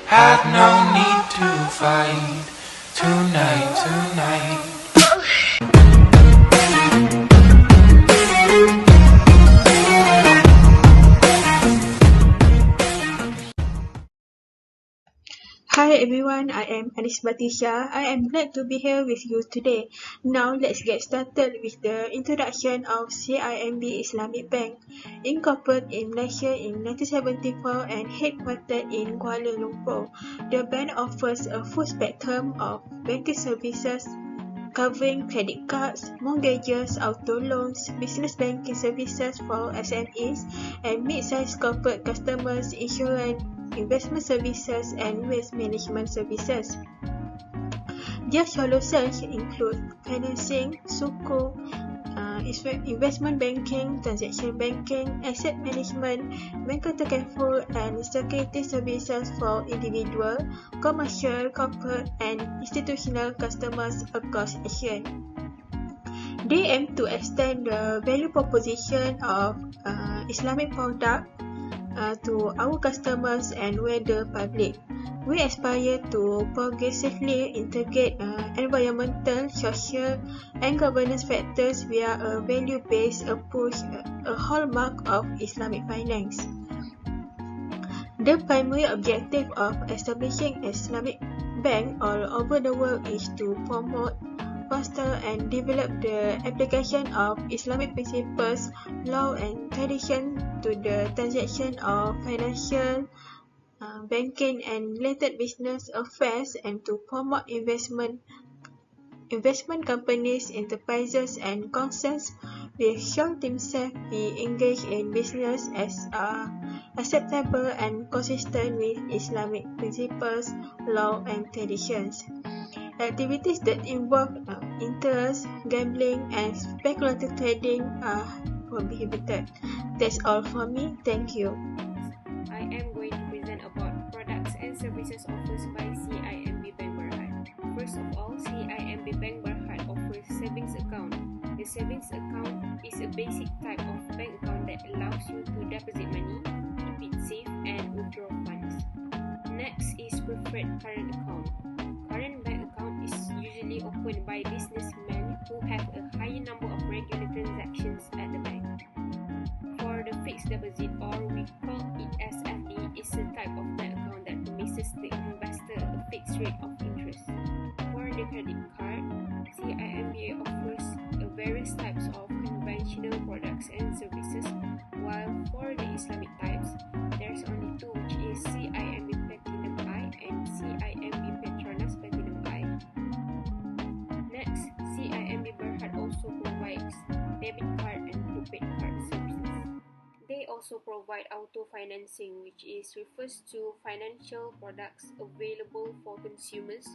Had no need to fight tonight. Hi everyone, I am BATRISYIA. I am glad to be here with you today. Now let's get started with the introduction of CIMB Islamic Bank. Incorporated in Malaysia in 1974 and headquartered in Kuala Lumpur, the bank offers a full spectrum of banking services covering credit cards, mortgages, auto loans, business banking services for SMEs and mid-sized corporate customers, insurance, investment services and waste management services. Their solutions include financing, sukuk, investment banking, transaction banking, asset management, bank takaful and security services for individual, commercial, corporate and institutional customers across Asia. They aim to extend the value proposition of Islamic product to our customers and wider public. We aspire to progressively integrate environmental, social, and governance factors via a value-based approach, a hallmark of Islamic finance. The primary objective of establishing Islamic bank all over the world is to promote, foster, and develop the application of Islamic principles, law, and tradition to the transaction of financial, banking and related business affairs, and to promote investment companies, enterprises and concerns which show themselves be engaged in business as are acceptable and consistent with Islamic principles, law and traditions. Activities that involve interest, gambling and speculative trading are prohibited. That's all from me. Thank you. I am going to present about products and services offered by CIMB Bank Berhad. First of all, CIMB Bank Berhad offers savings account. The savings account is a basic type of bank account that allows you to deposit money, keep it safe, and withdraw funds. Next is preferred current account. Current bank account is usually opened by businessmen who have a higher number of regular transactions at the bank. For the fixed deposit, or we call it SFD, is a type of bank account that promises the investor a fixed rate of interest. For the credit card, CIMB offers various types of conventional products and services, while for the Islamic types, there's only two, which is CIMB Platinum I and CIMB Petronas Platinum I. Next, CIMB Berhad also provides debit card and prepaid card services. They also provide auto financing, which refers to financial products available for consumers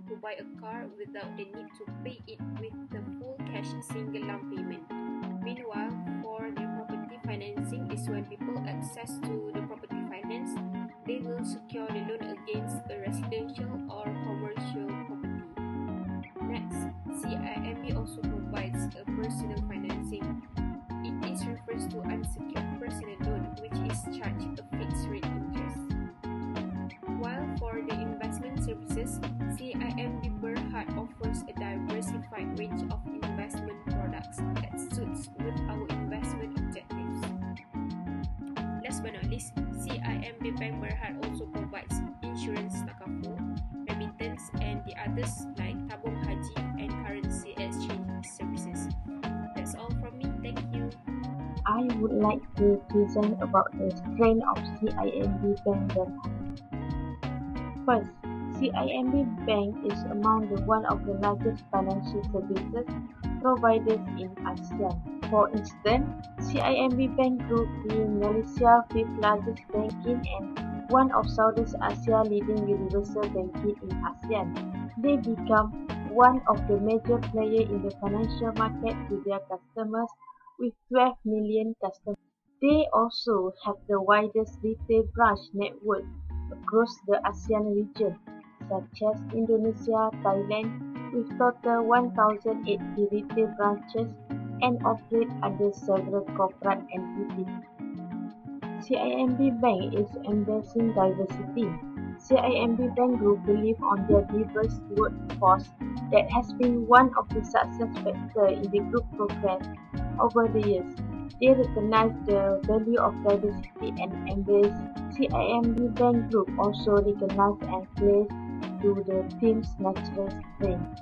who buy a car without the need to pay it with the full cash single lump payment. Meanwhile, for the property financing is when people access to the property finance, they will secure the loan against a residential or commercial property. Next, CIMB also provides a personal financing. It refers to unsecured personal loan, which is charged a fixed rate interest. While for the investment services, CIMB Berhad offers a diversified range of investment products that suits with our investment objectives. Last but not least, CIMB Bank Berhad also provides insurance takaful, remittance, and the others like tabung haji and currency exchange services. That's all from me. Thank you. I would like to present about the strength of CIMB Bank Berhad. First, CIMB Bank is among one of the largest financial services providers in ASEAN. For instance, CIMB Bank Group being Malaysia's fifth largest banking and one of Southeast Asia's leading universal banking in ASEAN, they become one of the major players in the financial market to their customers with 12 million customers. They also have the widest retail branch network across the ASEAN region, such as Indonesia, Thailand, with total 1,080 retail branches and operate under several corporate entities. CIMB Bank is embracing diversity. CIMB Bank Group believe on their diverse workforce that has been one of the success factors in the group progress over the years. They recognize the value of diversity and embrace CIMB Bank Group also recognize and plays to the team's natural strength.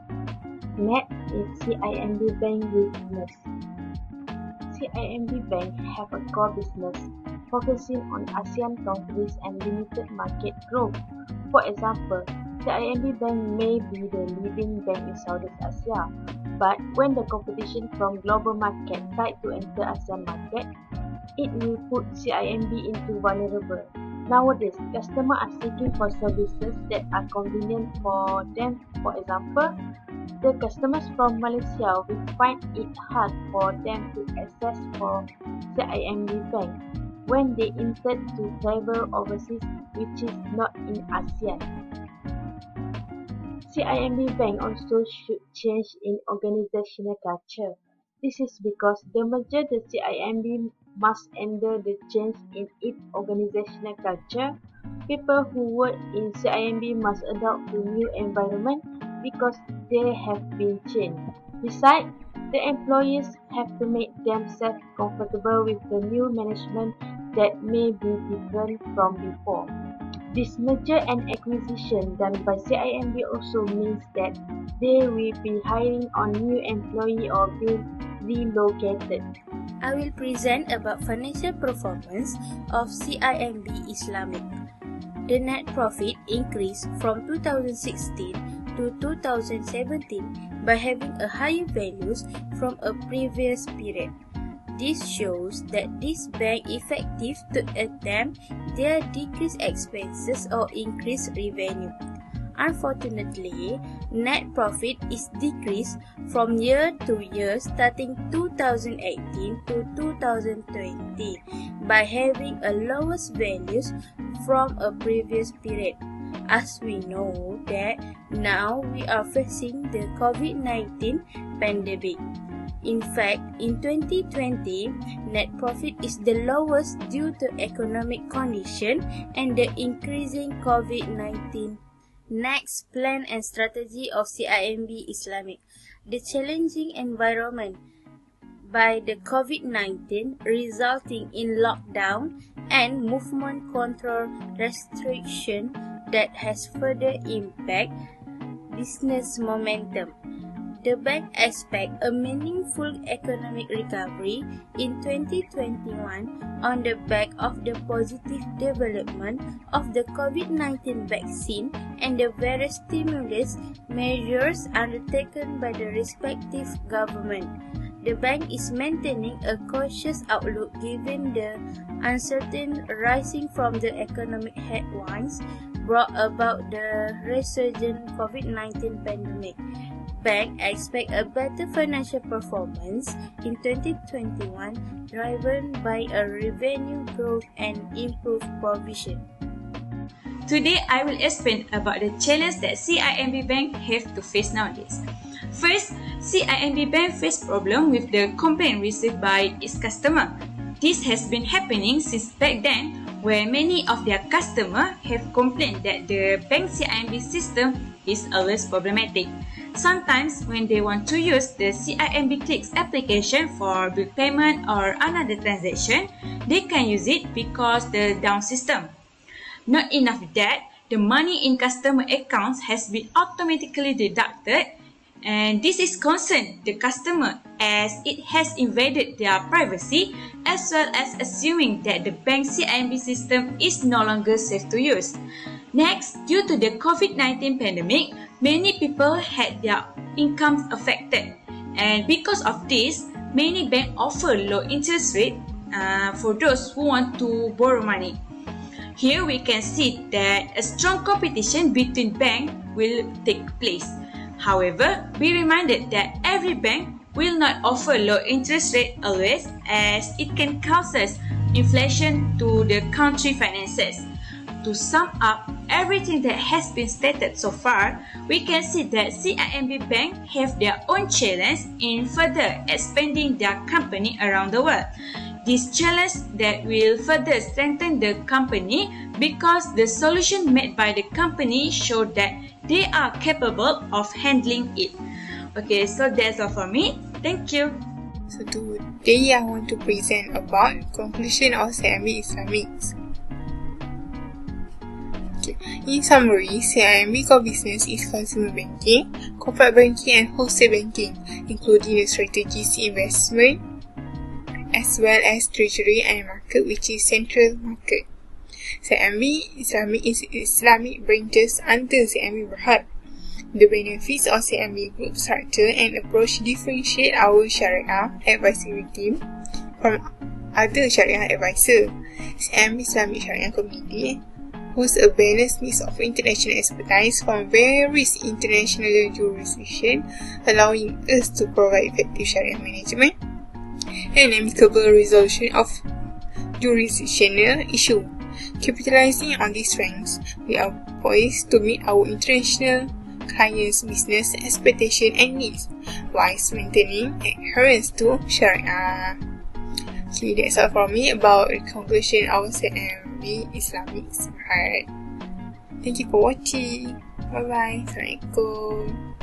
Next is CIMB Bank weakness. CIMB Bank have a core business focusing on ASEAN countries and limited market growth. For example, CIMB Bank may be the leading bank in Southeast Asia, but when the competition from global market tried to enter ASEAN market, it will put CIMB into vulnerable. Nowadays, customers are seeking for services that are convenient for them. For example, the customers from Malaysia will find it hard for them to access for CIMB Bank when they intend to travel overseas, which is not in ASEAN. CIMB Bank also should change in organizational culture. This is because the merger the CIMB must enter the change in its organizational culture. People who work in CIMB must adapt to new environment because they have been changed. Besides, the employees have to make themselves comfortable with the new management that may be different from before. This merger and acquisition done by CIMB also means that they will be hiring on new employees or being relocated. I will present about financial performance of CIMB Islamic. The net profit increased from 2016 to 2017 by having a higher values from a previous period. This shows that this bank effective to attempt their decrease expenses or increase revenue. Unfortunately, net profit is decreased from year to year starting 2018 to 2020 by having a lowest values from a previous period. As we know that now we are facing the COVID-19 pandemic. In fact, in 2020, net profit is the lowest due to economic condition and the increasing COVID-19. Next, plan and strategy of CIMB Islamic. The challenging environment by the COVID-19 resulting in lockdown and movement control restriction that has further impact business momentum. The bank expects a meaningful economic recovery in 2021 on the back of the positive development of the COVID-19 vaccine and the various stimulus measures undertaken by the respective government. The bank is maintaining a cautious outlook given the uncertainty rising from the economic headwinds brought about the resurgent COVID-19 pandemic. Bank expect a better financial performance in 2021 driven by a revenue growth and improved provision. Today, I will explain about the challenge that CIMB Bank have to face nowadays. First, CIMB Bank face problem with the complaint received by its customer. This has been happening since back then, where many of their customers have complained that the bank CIMB system is always problematic. Sometimes, when they want to use the CIMB Clicks application for bill payment or another transaction, they can use it because the down system. Not enough that, the money in customer accounts has been automatically deducted, and this is concern the customer as it has invaded their privacy, as well as assuming that the bank CIMB system is no longer safe to use. Next, due to the COVID-19 pandemic, many people had their incomes affected, and because of this, many banks offer low interest rate for those who want to borrow money. Here we can see that a strong competition between banks will take place. However, be reminded that every bank will not offer low interest rate always, as it can cause inflation to the country finances. To sum up everything that has been stated so far, we can see that CIMB Bank have their own challenge in further expanding their company around the world. this challenge that will further strengthen the company because the solution made by the company show that they are capable of handling it. Okay, so that's all for me. Thank you. So today I want to present about conclusion of CIMB Islamic. Okay. In summary, CIMB core business is consumer banking, corporate banking and wholesale banking, including the strategies investment, as well as treasury and market, which is central market. CIMB Islamic is Islamic branches under CIMB Berhad. The benefits of CIMB group structure and approach differentiate our Sharia advisory team from other Sharia advisor. CIMB Islamic Sharia Committee hosts a balanced mix of international expertise from various international jurisdictions, allowing us to provide effective Sharia management and amicable resolution of jurisdictional issues. Capitalizing on these strengths, we are poised to meet our international clients' business expectations and needs, whilst maintaining adherence to Sharia. Okay, that's all from me about the conclusion of CIMB Islamic. Alright. Thank you for watching. Bye bye. Assalamualaikum.